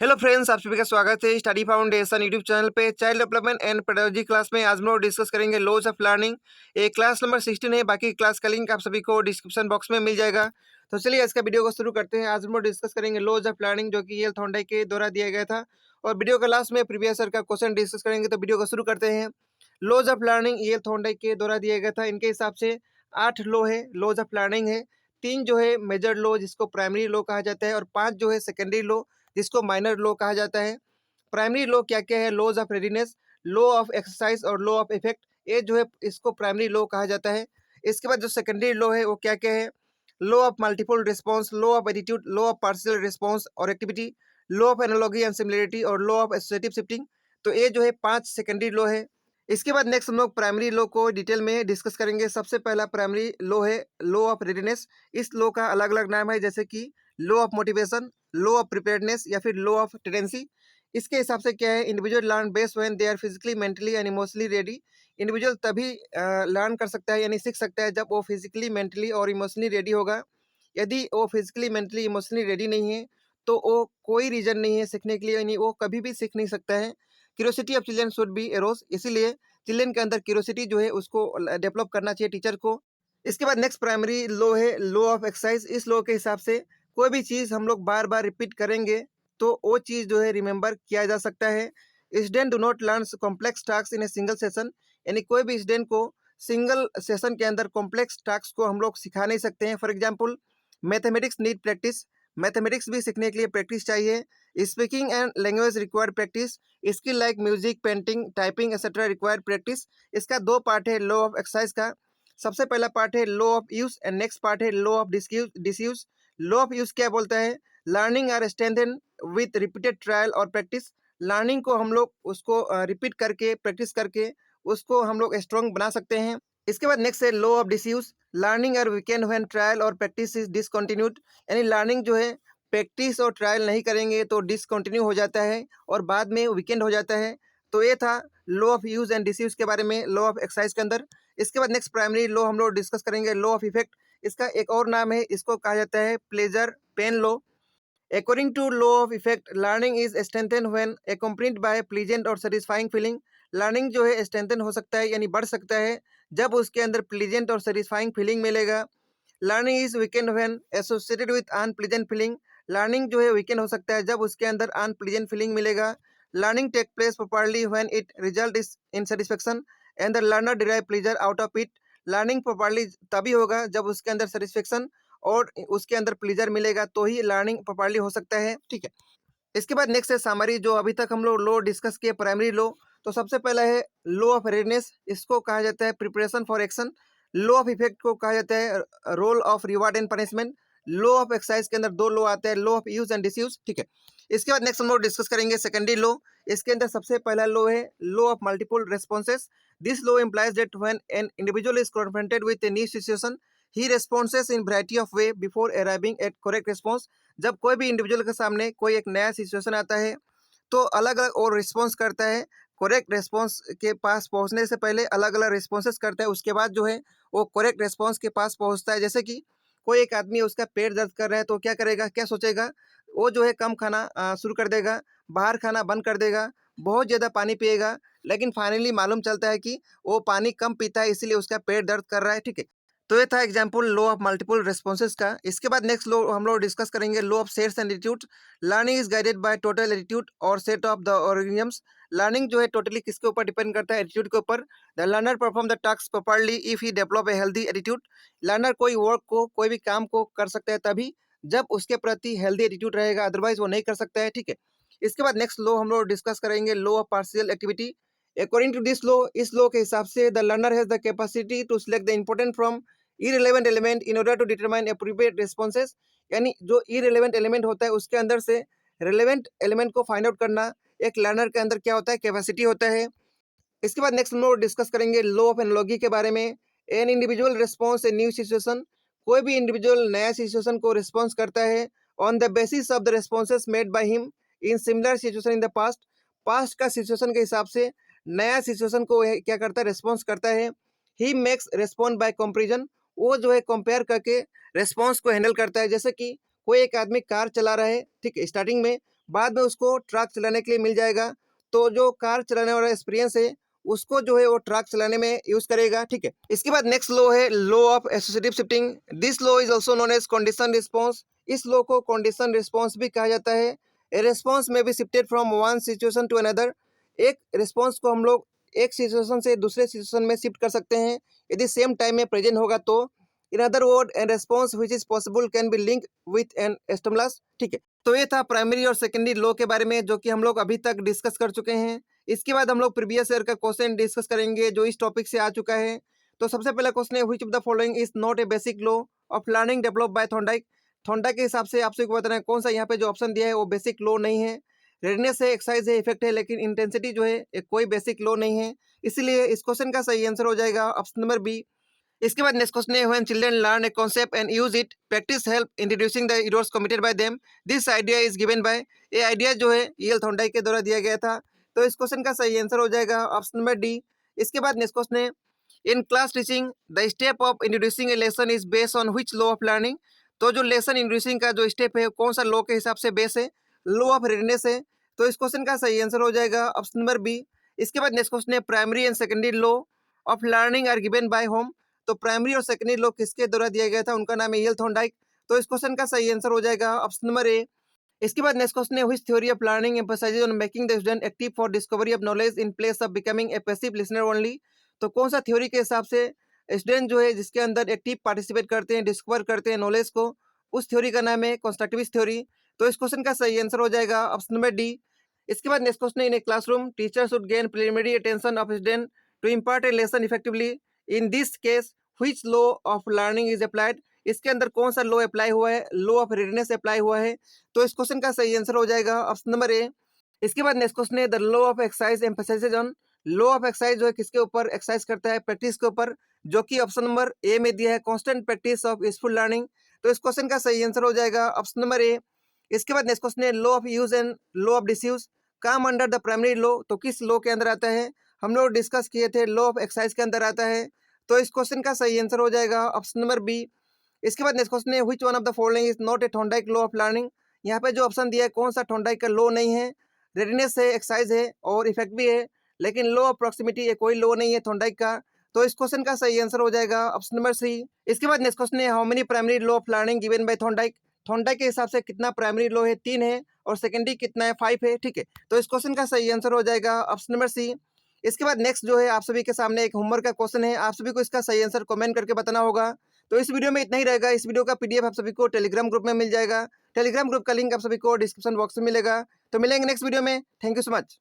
Hello friends, आप सभी का स्वागत है स्टडी फाउंडेशन यूट्यूब चैनल पे। Child development and pedagogy class में आज हम लोग डिस्कस करेंगे लॉज ऑफ लर्निंग। ये क्लास नंबर 16 है। बाकी क्लास का लिंक आप सभी को डिस्क्रिप्शन बॉक्स में मिल जाएगा। तो चलिए आज का वीडियो को शुरू करते हैं। आज हम लोग डिस्कस करेंगे लॉज ऑफ लर्निंग, जो कि यल थॉर्नडाइक के द्वारा दिया गया था। और वीडियो के लास्ट में प्रीवियस ईयर का क्वेश्चन डिस्कस करेंगे। तो वीडियो को शुरू करते हैं। Laws of learning L Thorndike के द्वारा दिया गया था। इनके हिसाब से 8 लॉ है, लॉज ऑफ लर्निंग है। 3 जो है मेजर लॉ, जिसको प्राइमरी लॉ कहा जाता है, और 5 जो है सेकेंडरी लॉ, जिसको माइनर लॉ कहा जाता है। प्राइमरी लॉ क्या क्या है? Laws of readiness, law of exercise और लॉ ऑफ इफेक्ट। ये जो है इसको प्राइमरी लॉ कहा जाता है। इसके बाद जो सेकेंडरी लॉ है वो क्या क्या है? Law of multiple response, law of attitude, law of partial response और activity, law of analogy and similarity और लॉ ऑफ एसोसिएटिव शिफ्टिंग। तो ये जो है 5 सेकेंडरी लॉ है। इसके बाद नेक्स्ट हम लोग प्राइमरी लॉ को डिटेल में डिस्कस करेंगे। सबसे पहला प्राइमरी लॉ है लॉ ऑफ रेडीनेस। इस लॉ का अलग अलग नाम है, जैसे कि law of motivation, law of preparedness या फिर लॉ ऑफ टेंडेंसी। इसके हिसाब से क्या है? Individual learn best when they are physically, mentally and emotionally ready. Individual तभी लर्न कर सकता है, यानी सीख सकता है, जब वो फिजिकली, मेंटली और इमोशनली रेडी होगा। यदि वो फिजिकली, मेंटली, इमोशनली रेडी नहीं है तो वो कोई रीजन नहीं है सीखने के लिए, यानी वो कभी भी सीख नहीं सकता है। Curiosity of children should be arrows, इसीलिए चिल्ड्रन के अंदर क्यूरियोसिटी जो है उसको डेवलप करना चाहिए टीचर को। इसके बाद नेक्स्ट प्राइमरी लॉ है लॉ ऑफ एक्सरसाइज। इस लॉ के हिसाब से कोई भी चीज़ हम लोग बार बार रिपीट करेंगे तो वो चीज़ जो है रिमेंबर किया जा सकता है। Student do not learn complex task in a single session, यानी कोई भी स्टूडेंट को सिंगल सेशन के अंदर कॉम्प्लेक्स टास्क को हम लोग सिखा नहीं सकते हैं। For example mathematics need practice, mathematics भी सीखने के लिए प्रैक्टिस चाहिए। Speaking and language required practice, skill like music, painting, typing etcetera required practice. इसका 2 पार्ट है लॉ ऑफ एक्सरसाइज का। सबसे पहला पार्ट है law of use and next part है law of disuse. Law of use क्या बोलता है? Learning are strengthen with repeated trial और प्रैक्टिस। लर्निंग को हम लोग उसको रिपीट करके, प्रैक्टिस करके उसको हम लोग स्ट्रॉन्ग बना सकते हैं। इसके बाद नेक्स्ट है law of disuse. Learning are weakened when trial और प्रैक्टिस इज डिसकंटिन्यूड, यानी लर्निंग जो है प्रैक्टिस और ट्रायल नहीं करेंगे तो डिसकंटिन्यू हो जाता है और बाद में वीकेंड हो जाता है। तो ये था law of use and disuse के बारे में लॉ ऑफ एक्सरसाइज के अंदर। इसके बाद नेक्स्ट प्राइमरी लॉ हम लोग डिस्कस करेंगे लॉ ऑफ इफेक्ट। इसका एक और नाम है, इसको कहा जाता है pleasure pain law. According to law of effect, learning is strengthened when accompanied by pleasant और satisfying feeling। लर्निंग जो है स्ट्रेंथन हो सकता है, यानी बढ़ सकता है, जब उसके अंदर प्लीजेंट और सेटिस्फाइंग फीलिंग मिलेगा। Learning is weakened when associated with unpleasant feeling. Learning जो है वीकेंड हो सकता है जब उसके अंदर अनप्लीजेंट फीलिंग मिलेगा। Learning take place properly when it result is in satisfaction and the learner derive pleasure out of it. Learning properly तभी होगा जब उसके अंदर सेटिस्फेक्शन और उसके अंदर प्लीजर मिलेगा, तो ही लर्निंग प्रॉपरली हो सकता है। ठीक है। इसके बाद नेक्स्ट है समरी। जो अभी तक हम लोग लॉ डिस्कस किए प्राइमरी लॉ, तो सबसे पहला है लॉ ऑफ रेडनेस। इसको कहा जाता है preparation for action. Law of effect को कहा जाता है role of reward and punishment. Law of exercise के अंदर 2 लॉ आते हैं, law of use and disuse. ठीक है। इसके बाद नेक्स्ट हम लोग डिस्कस करेंगे सेकेंडरी लॉ। इसके अंदर सबसे पहला लॉ है law of multiple responses. This law implies that when an individual is confronted with a new situation he responses in variety of way before arriving at correct response. जब कोई भी individual के सामने कोई एक नया सिचुएशन आता है तो अलग अलग और रिस्पॉन्स करता है। करेक्ट रिस्पॉन्स के पास पहुंचने से पहले अलग अलग रिस्पॉन्सेस करता है, उसके बाद जो है वो करेक्ट रिस्पॉन्स के पास पहुंचता है। जैसे कि कोई एक आदमी, उसका पेट दर्द कर रहा है तो क्या करेगा, क्या सोचेगा? वो जो है कम खाना शुरू कर देगा, बाहर खाना बंद कर देगा, बहुत ज़्यादा पानी पिएगा। लेकिन फाइनली मालूम चलता है कि वो पानी कम पीता है, इसीलिए उसका पेट दर्द कर रहा है। ठीक है। तो ये था example law of multiple responses का। इसके बाद नेक्स्ट लॉ हम लोग डिस्कस करेंगे law of sets and attitude. Learning is guided by total attitude और set of the organisms. Learning जो है टोटली किसके ऊपर डिपेंड करता है? एटीट्यूड के ऊपर। The learner perform the task properly if he develop a healthy attitude. Learner कोई वर्क को, कोई भी काम को कर सकता है तभी जब उसके प्रति हेल्दी एटीट्यूड रहेगा, अदरवाइज वो नहीं कर सकता है। ठीक है। इसके बाद नेक्स्ट लॉ हम लोग डिस्कस करेंगे law of partial activity. According to this law, इस लॉ के हिसाब से the learner has the capacity to select the important from irrelevant element in order to determine appropriate responses। यानी जो irrelevant element होता है उसके अंदर से relevant element को फाइंड आउट करना एक लर्नर के अंदर क्या होता है? कैपेसिटी होता है। इसके बाद नेक्स्ट हम लोग डिस्कस करेंगे लॉ ऑफ एनालॉजी के बारे में। An individual response a new situation. कोई भी इंडिविजुअल नया सिचुएशन को रिस्पॉन्स करता है on the basis of the responses made by him in similar situation in the past. Past का सिचुएशन के हिसाब से नया सिचुएशन को क्या करता है? रिस्पॉन्स करता है। He makes respond by comparison. वो जो है कंपेयर करके रिस्पॉन्स को हैंडल करता है। जैसे कि कोई एक आदमी कार चला रहा है, ठीक है, स्टार्टिंग में बाद में उसको ट्रक चलाने के लिए मिल जाएगा। तो जो कार चलाने वाला एक्सपीरियंस है उसको जो है वो ट्रक चलाने में यूज करेगा, ठीक है। इसके बाद नेक्स्ट लॉ है law of associative shifting. This law is also known as condition response. इस लॉ को कंडीशन रिस्पॉन्स भी कहा जाता है। A response may be shifted from one situation to another. एक रिस्पॉन्स को हम लोग एक सिचुएशन से दूसरे सिचुएशन में शिफ्ट कर सकते हैं यदि सेम टाइम में प्रेजेंट होगा तो। In other word an response which is possible can be link with an stimulus, ठीक है। तो ये था प्राइमरी और सेकेंडरी लॉ के बारे में जो कि हम लोग अभी तक डिस्कस कर चुके हैं। इसके बाद हम लोग प्रीवियस ईयर का क्वेश्चन डिस्कस करेंगे जो इस टॉपिक से आ चुका है। तो सबसे पहला क्वेश्चन है which of the following is not A basic law of learning develop by Thorndike. Thorndike के हिसाब से आपसे बताना है कौन सा यहाँ पे जो ऑप्शन दिया है वो बेसिक लॉ नहीं है। रेडनेस है, एक्सरसाइज है, इफेक्ट है, लेकिन इंटेंसिटी जो है एक कोई बेसिक लॉ नहीं है। इसलिए इस क्वेश्चन का सही आंसर हो जाएगा ऑप्शन नंबर बी। इसके बाद नेक्स्ट क्वेश्चन है when children learn a concept and use it practice help introducing the errors committed by them. This idea is given by. ये आइडिया जो है ईएल थॉर्नडाइक के द्वारा दिया गया था। तो इस क्वेश्चन का सही आंसर हो जाएगा ऑप्शन नंबर डी। इसके बाद नेक्स्ट क्वेश्चन है in class teaching the step of introducing A lesson is based on which law of learning. तो जो लेसन इंट्रोड्यूसिंग का जो स्टेप है कौन सा लॉ के हिसाब से बेस है, लॉ ऑफ रेडनेस है। तो इस क्वेश्चन का सही आंसर हो जाएगा ऑप्शन नंबर बी। इसके बाद नेक्स्ट क्वेश्चन है primary and secondary law of learning are given by whom. तो प्राइमरी और सेकेंडरी लॉ किसके द्वारा दिया गया था, उनका नाम है ईएल थॉर्नडाइक। तो इस क्वेश्चन का सही आंसर हो जाएगा ऑप्शन नंबर ए। इसके बाद नेक्स्ट क्वेश्चन है which theory of learning emphasises on making the student active for discovery of knowledge in place of becoming a passive listener only. तो कौन सा थ्योरी के हिसाब से स्टूडेंट जो है जिसके अंदर एक्टिव पार्टिसिपेट करते हैं, डिस्कवर करते हैं नॉलेज को, उस थ्योरी का नाम है कंस्ट्रक्टिविस्ट थ्योरी। तो इस क्वेश्चन का सही आंसर हो जाएगा ऑप्शन नंबर डी। इसके बाद नेक्स्ट क्वेश्चन है in a classroom teacher should gain preliminary attention of student to impart a lesson effectively. In this case which law of learning is applied. इसके अंदर कौन सा लॉ अप्लाई हुआ है, law of redness apply हुआ है। तो इस क्वेश्चन का सही आंसर हो जाएगा ऑप्शन नंबर ए। इसके बाद नेक्स्ट क्वेश्चन है the law of exercise emphasises on. Law of exercise जो है किसके ऊपर एक्सरसाइज करता है, प्रैक्टिस के ऊपर, जो कि ऑप्शन नंबर ए में दिया है constant practice of useful learning. तो इस क्वेश्चन का सही आंसर हो जाएगा ऑप्शन नंबर ए। इसके बाद नेक्स्ट क्वेश्चन है law of use and law of disuse come under the primary law. तो किस लॉ के अंदर आता है, हम लोग डिस्कस किए थे लॉ ऑफ एक्सरसाइज के अंदर आता है। तो इस क्वेश्चन का सही आंसर हो जाएगा ऑप्शन नंबर बी। इसके बाद नेक्स्ट क्वेश्चन है which one of the following is not a Thorndike law of learning. यहाँ पे जो ऑप्शन दिया है कौन सा थॉर्नडाइक का लॉ नहीं है। रेडनेस है, एक्सरसाइज है और इफेक्ट भी है, लेकिन लॉ ऑफ प्रॉक्सिमिटी ये कोई लॉ नहीं है थॉर्नडाइक का। तो इस क्वेश्चन का सही आंसर हो जाएगा ऑप्शन नंबर सी। इसके बाद नेक्स्ट क्वेश्चन है how many primary law of learning given by Thorndike. Thorndike के हिसाब से कितना प्राइमरी लॉ है, 3 है, और सेकेंडरी कितना है, 5 है, ठीक है। तो इस क्वेश्चन का सही आंसर हो जाएगा ऑप्शन नंबर सी। इसके बाद नेक्स्ट जो है आप सभी के सामने एक होमवर्क का क्वेश्चन है, आप सभी को इसका सही आंसर कमेंट करके बताना होगा। तो इस वीडियो में इतना ही रहेगा। इस वीडियो का पीडीएफ आप सभी को टेलीग्राम ग्रुप में मिल जाएगा। टेलीग्राम ग्रुप का लिंक आप सभी को डिस्क्रिप्शन बॉक्स में मिलेगा। तो मिलेंगे नेक्स्ट वीडियो में। Thank you so much.